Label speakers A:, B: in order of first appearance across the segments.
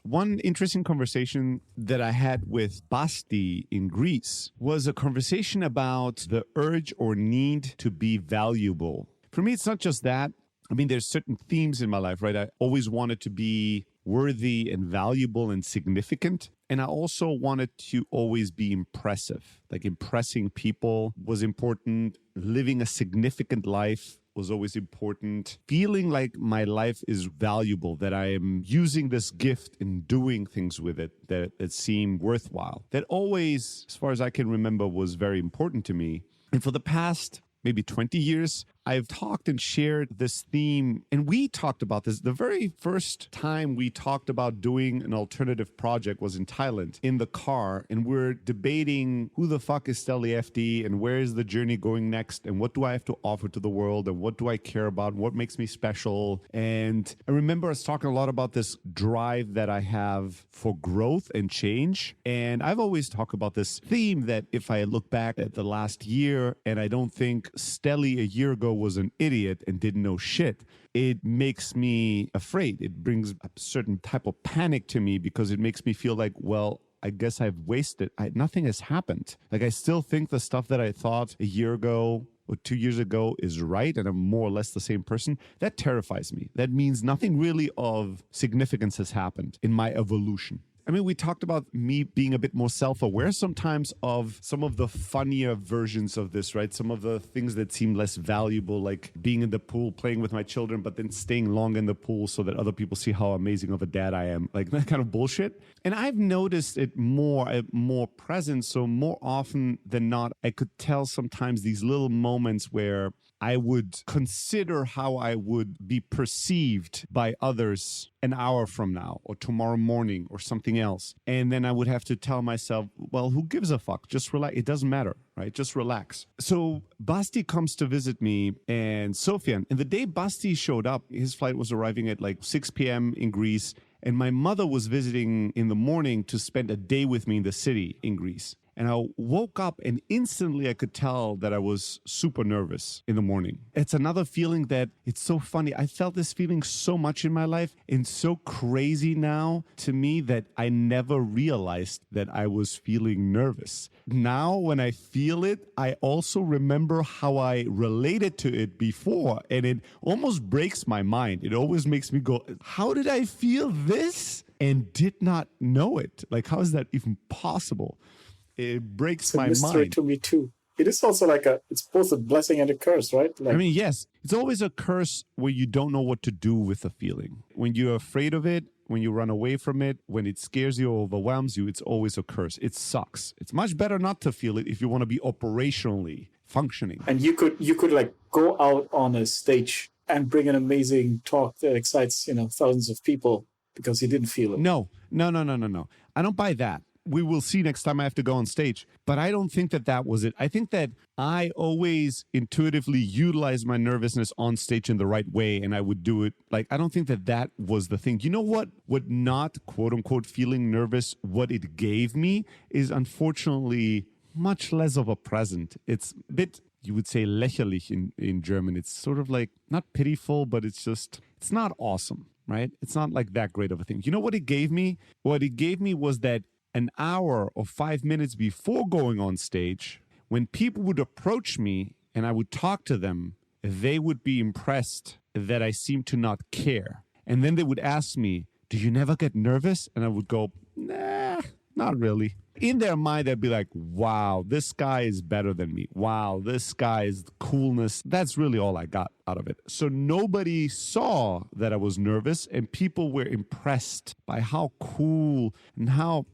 A: One interesting conversation that I had with Basti in Greece was a conversation about the urge or need to be valuable. For me, it's not just that. I mean, there's certain themes in my life, right? I always wanted to be worthy and valuable and significant. And I also wanted to always be impressive. Like impressing people was important. Living a significant life was always important. Feeling like my life is valuable, that I am using this gift and doing things with it that seem worthwhile. That always, as far as I can remember, was very important to me. And for the past maybe 20 years, I've talked and shared this theme, and we talked about this. The very first time we talked about doing an alternative project was in Thailand, in the car, and we're debating who the fuck is Steli FD and where is the journey going next and what do I have to offer to the world and what do I care about, what makes me special. And I remember us talking a lot about this drive that I have for growth and change. And I've always talked about this theme that if I look back at the last year and I don't think Steli a year ago was an idiot and didn't know shit, it makes me afraid. It brings a certain type of panic to me because it makes me feel like, well, I guess I've wasted. Nothing has happened. Like I still think the stuff that I thought a year ago or 2 years ago is right and I'm more or less the same person. That terrifies me. That means nothing really of significance has happened in my evolution. I mean, we talked about me being a bit more self-aware sometimes of some of the funnier versions of this, right? Some of the things that seem less valuable, like being in the pool, playing with my children, but then staying long in the pool so that other people see how amazing of a dad I am. Like that kind of bullshit. And I've noticed it more present. So more often than not, I could tell sometimes these little moments where I would consider how I would be perceived by others an hour from now or tomorrow morning or something else. And then I would have to tell myself, well, who gives a fuck? Just relax. It doesn't matter, right? Just relax. So Basti comes to visit me and Sofian. And the day Basti showed up, his flight was arriving at like 6 p.m. in Greece. And my mother was visiting in the morning to spend a day with me in the city in Greece. And I woke up and instantly I could tell that I was super nervous in the morning. It's another feeling that it's so funny. I felt this feeling so much in my life and so crazy now to me that I never realized that I was feeling nervous. Now when I feel it, I also remember how I related to it before and it almost breaks my mind. It always makes me go, how did I feel this and did not know it? Like, how is that even possible? It breaks my mind. It's a mystery
B: to me too. It is also like it's both a blessing and a curse, right?
A: I mean, yes, it's always a curse where you don't know what to do with a feeling. When you're afraid of it, when you run away from it, when it scares you or overwhelms you, it's always a curse. It sucks. It's much better not to feel it if you want to be operationally functioning.
B: And you could like go out on a stage and bring an amazing talk that excites, thousands of people because you didn't feel it.
A: No. I don't buy that. We will see next time I have to go on stage. But I don't think that was it. I think that I always intuitively utilize my nervousness on stage in the right way, and I would do it. Like, I don't think that was the thing. You know what not, quote unquote, feeling nervous, what it gave me is unfortunately much less of a present. It's a bit, you would say, lächerlich in German. It's sort of like, not pitiful, but it's not awesome, right? It's not like that great of a thing. You know what it gave me? What it gave me was that an hour or 5 minutes before going on stage, when people would approach me and I would talk to them, they would be impressed that I seemed to not care. And then they would ask me, do you never get nervous? And I would go, nah, not really. In their mind, they'd be like, wow, this guy is better than me. Wow, this guy is coolness. That's really all I got out of it. So nobody saw that I was nervous and people were impressed by how cool and how,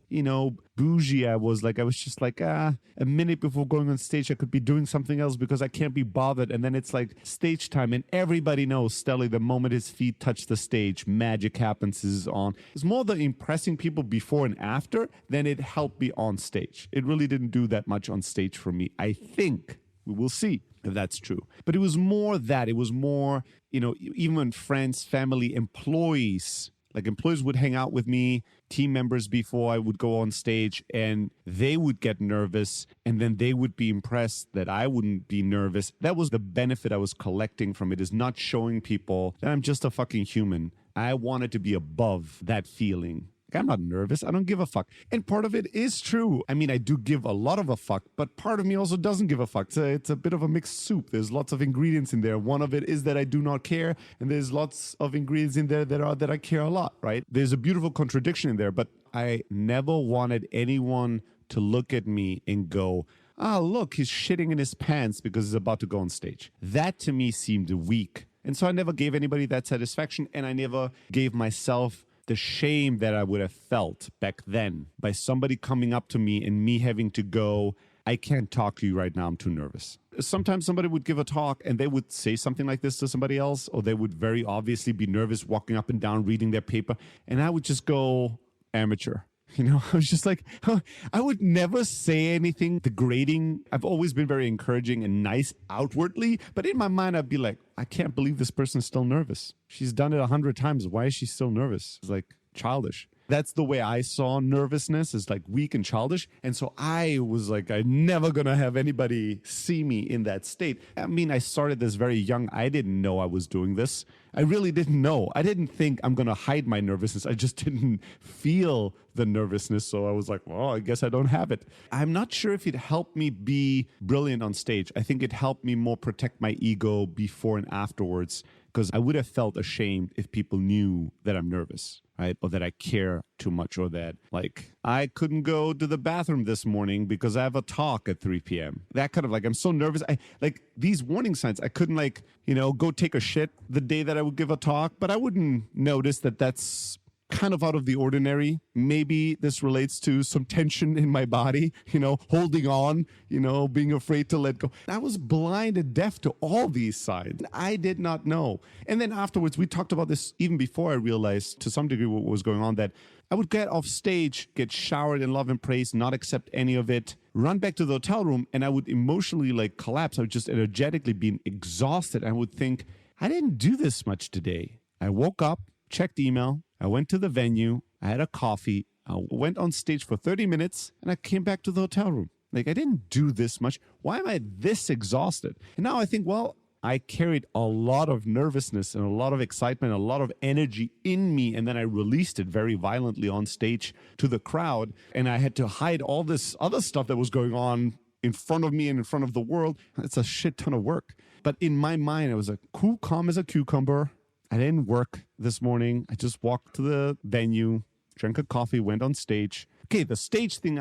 A: bougie I was. Like, I was just like, a minute before going on stage, I could be doing something else because I can't be bothered. And then it's like stage time and everybody knows Steli, the moment his feet touch the stage, magic happens, is on. It's more the impressing people before and after than it helped me on stage. It really didn't do that much on stage for me. I think we will see if that's true. But it was more that. It was more, even when friends, family, employees would hang out with me, team members before I would go on stage, and they would get nervous, and then they would be impressed that I wouldn't be nervous. That was the benefit I was collecting from it, is not showing people that I'm just a fucking human. I wanted to be above that feeling. I'm not nervous. I don't give a fuck. And part of it is true. I mean, I do give a lot of a fuck, but part of me also doesn't give a fuck. So it's a bit of a mixed soup. There's lots of ingredients in there. One of it is that I do not care, and there's lots of ingredients in there that I care a lot, right? There's a beautiful contradiction in there, but I never wanted anyone to look at me and go, look, he's shitting in his pants because he's about to go on stage. That to me seemed weak. And so I never gave anybody that satisfaction, and I never gave myself the shame that I would have felt back then by somebody coming up to me and me having to go, I can't talk to you right now, I'm too nervous. Sometimes somebody would give a talk and they would say something like this to somebody else, or they would very obviously be nervous walking up and down reading their paper, and I would just go, amateur. You know, I was just like, I would never say anything degrading. I've always been very encouraging and nice outwardly, but in my mind, I'd be like, I can't believe this person's still nervous. She's done it 100 times. Why is she still nervous? It's like childish. That's the way I saw nervousness, is like weak and childish. And so I was like, I'm never going to have anybody see me in that state. I mean, I started this very young. I didn't know I was doing this. I really didn't know. I didn't think I'm going to hide my nervousness. I just didn't feel the nervousness. So I was like, well, I guess I don't have it. I'm not sure if it helped me be brilliant on stage. I think it helped me more protect my ego before and afterwards, because I would have felt ashamed if people knew that I'm nervous, right? Or that I care too much, or that, like, I couldn't go to the bathroom this morning because I have a talk at 3 p.m. That kind of, like, I'm so nervous. I like these warning signs. I couldn't, like, go take a shit the day that I would give a talk, but I wouldn't notice that that's kind of out of the ordinary. Maybe this relates to some tension in my body, holding on, being afraid to let go. I was blind and deaf to all these signs. I did not know. And then afterwards, we talked about this even before I realized to some degree what was going on, that I would get off stage, get showered in love and praise, not accept any of it, run back to the hotel room, and I would emotionally collapse. I would just energetically be exhausted. I would think, I didn't do this much today. I woke up, checked email, I went to the venue, I had a coffee, I went on stage for 30 minutes, and I came back to the hotel room. Like, I didn't do this much. Why am I this exhausted? And now I think, well, I carried a lot of nervousness and a lot of excitement, a lot of energy in me, and then I released it very violently on stage to the crowd, and I had to hide all this other stuff that was going on in front of me and in front of the world. It's a shit ton of work. But in my mind, I was cool, calm as a cucumber. I didn't work this morning. I just walked to the venue, drank a coffee, went on stage. Okay, the stage thing,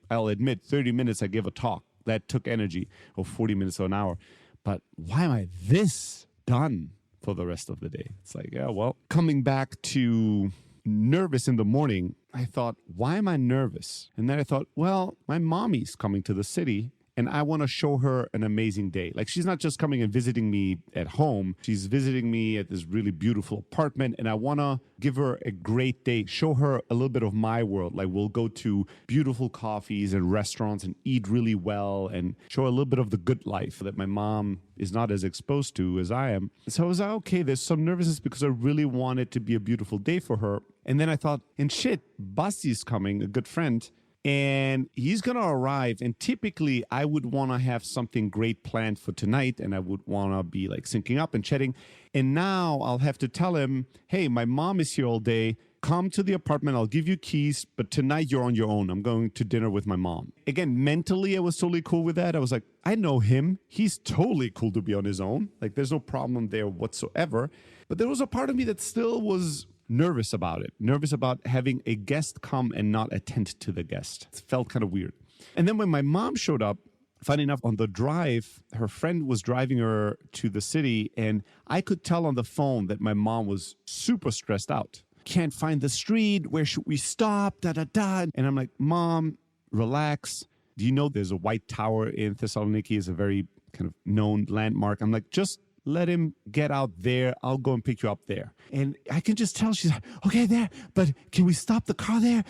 A: I'll admit, 30 minutes I gave a talk. That took energy, or 40 minutes or an hour. But why am I this done for the rest of the day? It's like, yeah, well, coming back to nervous in the morning, I thought, why am I nervous? And then I thought, well, my mommy's coming to the city, and I want to show her an amazing day. Like, she's not just coming and visiting me at home. She's visiting me at this really beautiful apartment, and I want to give her a great day, show her a little bit of my world. Like, we'll go to beautiful coffees and restaurants and eat really well and show her a little bit of the good life that my mom is not as exposed to as I am. So I was like, okay, there's some nervousness because I really want it to be a beautiful day for her. And then I thought, and shit, Basti's coming, a good friend, and he's going to arrive. And typically I would want to have something great planned for tonight, and I would want to be syncing up and chatting. And now I'll have to tell him, hey, my mom is here all day. Come to the apartment. I'll give you keys, but tonight you're on your own. I'm going to dinner with my mom. Again, mentally, I was totally cool with that. I was like, I know him. He's totally cool to be on his own. There's no problem there whatsoever. But there was a part of me that still was nervous about it, nervous about having a guest come and not attend to the guest. It felt kind of weird. And then when my mom showed up, funny enough, on the drive, her friend was driving her to the city, and I could tell on the phone that my mom was super stressed out. Can't find the street. Where should we stop? Da, da, da. And I'm like, Mom, relax. Do you know there's a white tower in Thessaloniki? It's a very kind of known landmark. I'm like, just let him get out there. I'll go and pick you up there. And I can just tell she's like, okay, there, but can we stop the car there?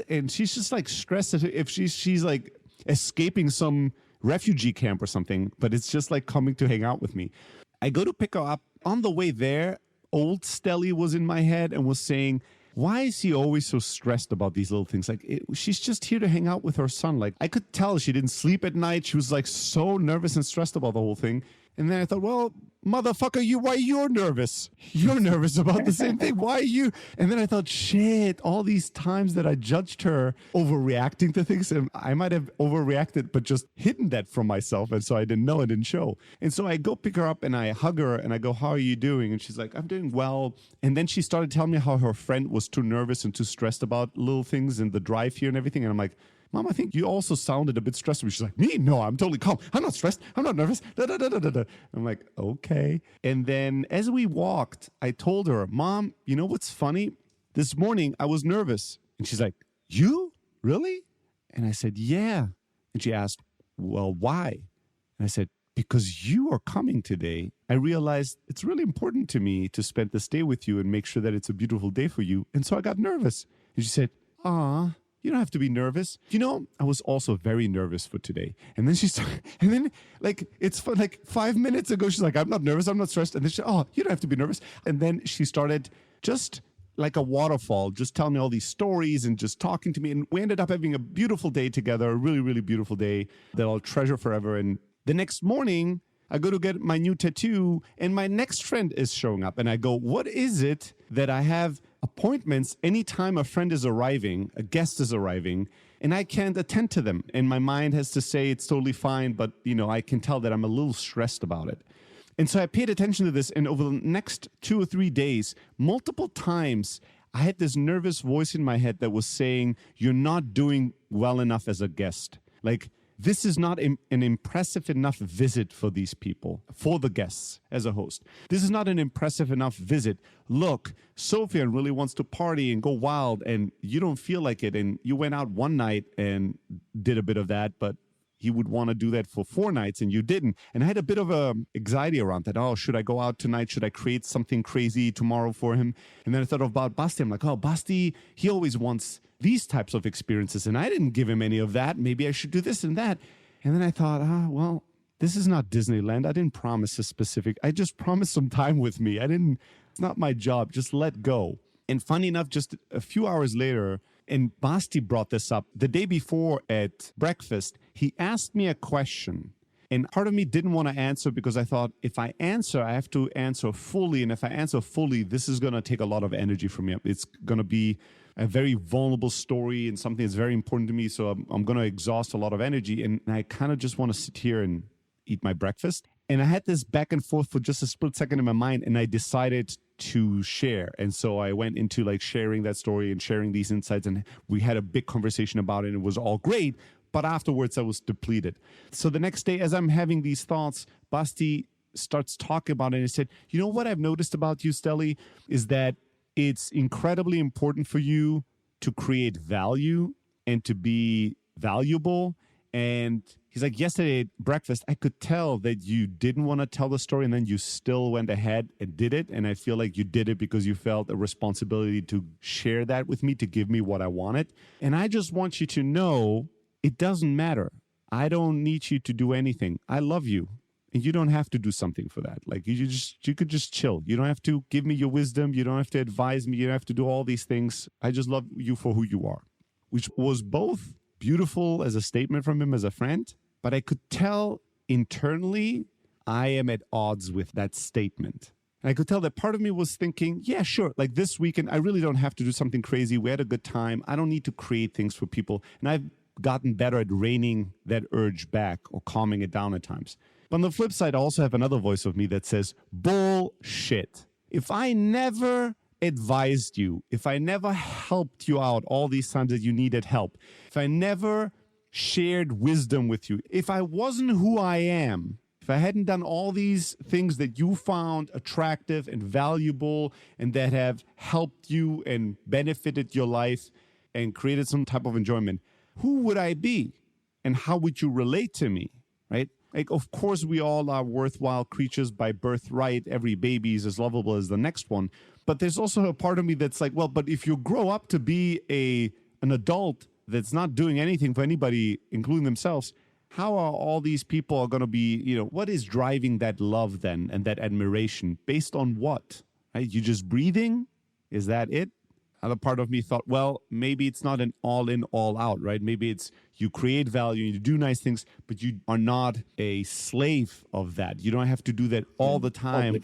A: And she's just stressed as if she's escaping some refugee camp or something, but it's just coming to hang out with me. I go to pick her up. On the way there, old Stelly was in my head and was saying, why is he always so stressed about these little things? She's just here to hang out with her son. I could tell she didn't sleep at night. She was so nervous and stressed about the whole thing. And then I thought, well, motherfucker, why you're nervous? You're nervous about the same thing. Why are you? And then I thought, shit, all these times that I judged her overreacting to things, and I might have overreacted, but just hidden that from myself. And so I didn't know, it didn't show. And so I go pick her up and I hug her and I go, how are you doing? And she's like, I'm doing well. And then she started telling me how her friend was too nervous and too stressed about little things in the drive here and everything. And I'm like, Mom, I think you also sounded a bit stressed. She's like, me? No, I'm totally calm. I'm not stressed. I'm not nervous. Da, da, da, da, da, da. I'm like, okay. And then as we walked, I told her, Mom, you know what's funny? This morning, I was nervous. And she's like, you? Really? And I said, yeah. And she asked, well, why? And I said, because you are coming today. I realized it's really important to me to spend this day with you and make sure that it's a beautiful day for you. And so I got nervous. And she said, you don't have to be nervous. You know, I was also very nervous for today. And then she started, and then like, it's fun, like 5 minutes ago, she's like, I'm not nervous, I'm not stressed. And then she said, you don't have to be nervous. And then she started just like a waterfall, just telling me all these stories and just talking to me. And we ended up having a beautiful day together, a really, really beautiful day that I'll treasure forever. And the next morning, I go to get my new tattoo and my next friend is showing up. And I go, what is it that I have appointments anytime a friend is arriving, a guest is arriving, and I can't attend to them? And my mind has to say it's totally fine, but I can tell that I'm a little stressed about it. And so I paid attention to this, and over the next 2 or 3 days, multiple times, I had this nervous voice in my head that was saying, you're not doing well enough as a guest. Like, this is not an impressive enough visit for these people, for the guests as a host. This is not an impressive enough visit. Look, Sofian really wants to party and go wild, and you don't feel like it. And you went out one night and did a bit of that, but he would want to do that for 4 nights and you didn't. And I had a bit of anxiety around that. Oh, should I go out tonight? Should I create something crazy tomorrow for him? And then I thought about Basti. I'm like, Basti, he always wants these types of experiences, and I didn't give him any of that. Maybe I should do this and that. And then I thought, well, this is not Disneyland. I didn't promise a specific, I just promised some time with me. It's not my job. Just let go. And funny enough, just a few hours later, and Basti brought this up the day before at breakfast, he asked me a question. And part of me didn't want to answer because I thought, if I answer, I have to answer fully. And if I answer fully, this is going to take a lot of energy from me. It's going to be a very vulnerable story and something that's very important to me. So I'm going to exhaust a lot of energy. And I kind of just want to sit here and eat my breakfast. And I had this back and forth for just a split second in my mind. And I decided to share. And so I went into like sharing that story and sharing these insights. And we had a big conversation about it. And it was all great. But afterwards, I was depleted. So the next day, as I'm having these thoughts, Basti starts talking about it. And he said, you know what I've noticed about you, Stelly, is that it's incredibly important for you to create value and to be valuable. And he's like, yesterday at breakfast, I could tell that you didn't want to tell the story and then you still went ahead and did it. And I feel like you did it because you felt a responsibility to share that with me, to give me what I wanted. And I just want you to know it doesn't matter. I don't need you to do anything. I love you. And you don't have to do something for that. Like you could just chill. You don't have to give me your wisdom. You don't have to advise me. You don't have to do all these things. I just love you for who you are, which was both beautiful as a statement from him as a friend, but I could tell internally I am at odds with that statement. And I could tell that part of me was thinking, yeah, sure. Like this weekend, I really don't have to do something crazy. We had a good time. I don't need to create things for people. And I've gotten better at reining that urge back or calming it down at times. But on the flip side, I also have another voice of me that says, bullshit. If I never advised you, if I never helped you out all these times that you needed help, if I never shared wisdom with you, if I wasn't who I am, if I hadn't done all these things that you found attractive and valuable and that have helped you and benefited your life and created some type of enjoyment, who would I be? And how would you relate to me, right? Like, of course, we all are worthwhile creatures by birthright. Every baby is as lovable as the next one. But there's also a part of me that's like, well, but if you grow up to be an adult that's not doing anything for anybody, including themselves, how are all these people going to be, what is driving that love then and that admiration? Based on what? Right? You just breathing? Is that it? Other part of me thought, well, maybe it's not an all in, all out, right? Maybe it's you create value, you do nice things, but you are not a slave of that. You don't have to do that all the time,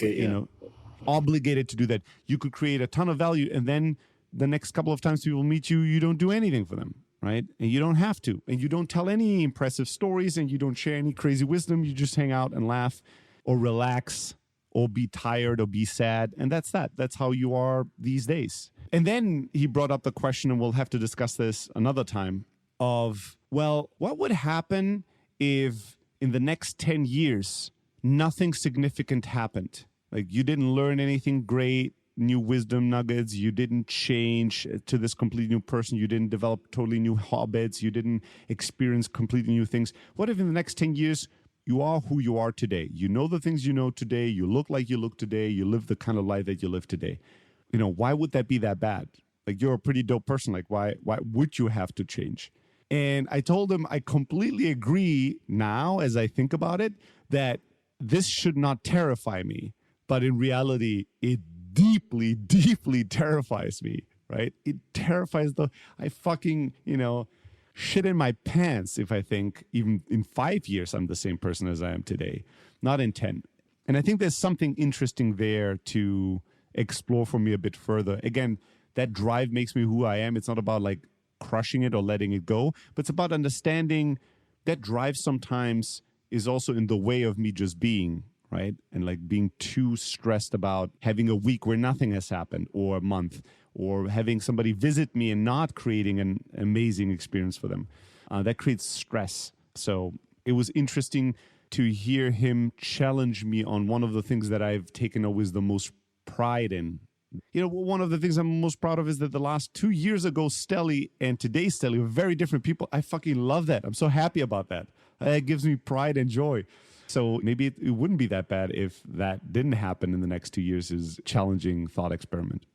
A: obligated to do that. You could create a ton of value, and then the next couple of times people meet you, you don't do anything for them, right? And you don't have to. And you don't tell any impressive stories, and you don't share any crazy wisdom. You just hang out and laugh or relax or be tired or be sad. And that's that. That's how you are these days. And then he brought up the question, and we'll have to discuss this another time, of, well, what would happen if in the next 10 years, nothing significant happened? Like you didn't learn anything great, new wisdom nuggets, you didn't change to this completely new person, you didn't develop totally new habits, you didn't experience completely new things. What if in the next 10 years, you are who you are today? You know the things you know today, you look like you look today, you live the kind of life that you live today. Why would that be that bad? Like, you're a pretty dope person. Like, why would you have to change? And I told him I completely agree now, as I think about it, that this should not terrify me. But in reality, it deeply, deeply terrifies me, right? It terrifies I fucking, shit in my pants if I think even in 5 years I'm the same person as I am today, not in 10. And I think there's something interesting there to explore for me a bit further. Again, that drive makes me who I am. It's not about like crushing it or letting it go, but it's about understanding that drive sometimes is also in the way of me just being, right? And like being too stressed about having a week where nothing has happened, or a month, or having somebody visit me and not creating an amazing experience for them. That creates stress. So it was interesting to hear him challenge me on one of the things that I've taken always the most pride in. One of the things I'm most proud of is that the last 2 years ago, Stelly and today's Stelly were very different people. I fucking love that. I'm so happy about that. It gives me pride and joy. So maybe it wouldn't be that bad if that didn't happen in the next 2 years, is challenging thought experiment.